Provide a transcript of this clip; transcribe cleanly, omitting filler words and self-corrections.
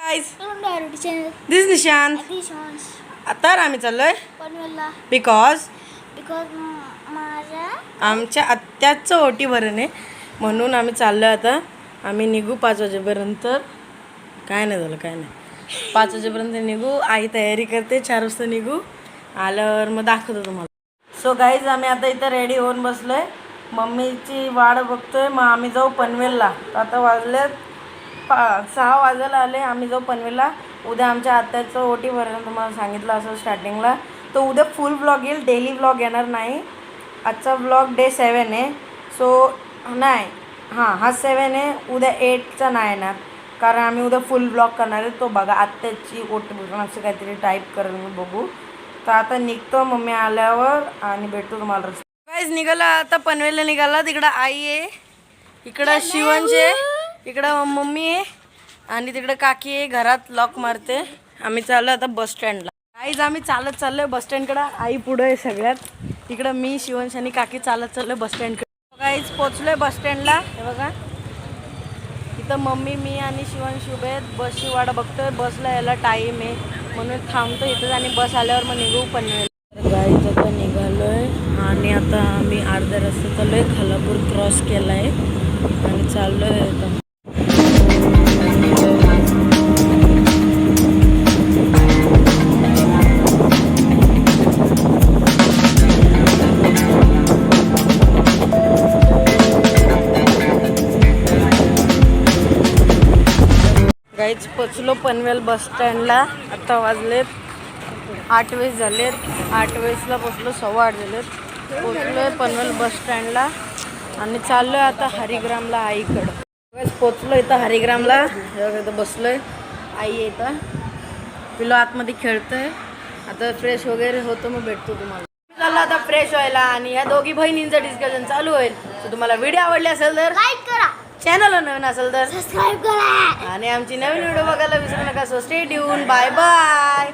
Guys दिस निशांत. तर आम्ही चाललोय बिकॉज आमच्या आत्याचं ओटी भरण आहे म्हणून आम्ही चाललोय. आता आम्ही निघू 5 वाजेपर्यंत. काय नाही झालं, काय नाही, 5 वाजेपर्यंत निघू. आई तयारी करते, 4 वाजता निघू. आल्यावर मग दाखवतो तुम्हाला. सो गाईज आम्ही आता इथं रेडी होऊन बसलोय, मम्मीची वाट बघतोय. मग आम्ही जाऊ पनवेलला. आता वाजलेत 6 वाजायला आले. आम्ही जाऊ पनवेलला. उद्या आमच्या आत्याचं ओटी भरण तुम्हाला सांगितलं असं स्टार्टिंगला. तो उद्या फुल व्लॉग येईल, डेली व्लॉग येणार नाही. आजचा व्लॉग डे 7 आहे. सो नाही, हा 7 आहे. उद्या 8चा नाही येणार, कारण आम्ही उद्या फुल व्लॉग करणार आहे. तो बघा आत्याची ओटी भरण असं काहीतरी टाईप करून बघू. तर आता निघतो मम्मी आल्यावर आणि भेटतो तुम्हाला रस्ता. गाईज निघाला आता पनवेलला निघाला. तिकडं आई आहे, इकडं शिवंश आहे, इकडं मम्मी आहे आणि तिकडं काकी आहे. घरात लॉक मारते. आम्ही चाललो आता बस स्टँडला. गाईज आम्ही चालत चाललोय बस स्टँडकडं. आई पुढं आहे सगळ्यात. इकडं मी, शिवंश आणि काकी चालत चाललोय बस स्टँडकडे. गाईज पोचलोय बस स्टँडला. हे बघा इथं मम्मी, मी आणि शिवंश उभे आहेत. बसची वाट बघतोय. बसला यायला टाईम आहे म्हणून थांबतो इथंच आणि बस आल्यावर मग निघू पनवेल. गाईज आता निघालोय आणि आता आम्ही अर्ध्या रस्त्यात चाललोय. खालापूर क्रॉस केला आहे आणि चाललोय आता. गाईज पोचलो पनवेल बस स्टँडला. आता वाजलेत 8:20 झालेत. 8:20ला पोचलो, 8:15 झालेत. पोचलोय पनवेल बस स्टँडला आणि चाललोय आता हरिग्रामला आईकडं. गाईज पोचलो इथं हरिग्रामला. इथं बसलोय. आई येतं, पिलो आतमध्ये खेळतोय. आता फ्रेश वगैरे होतं, मग भेटतो तुम्हाला. चाललं आता फ्रेश व्हायला आणि या दोघी बहिणींचं डिस्कशन चालू होईल. तर तुम्हाला व्हिडिओ आवडले असेल तर लाईक करा, चॅनलला नवीन असेल तर सबस्क्राईब करा आणि आमची नवीन व्हिडिओ बघायला विसरू नका. So stay tuned. Bye bye.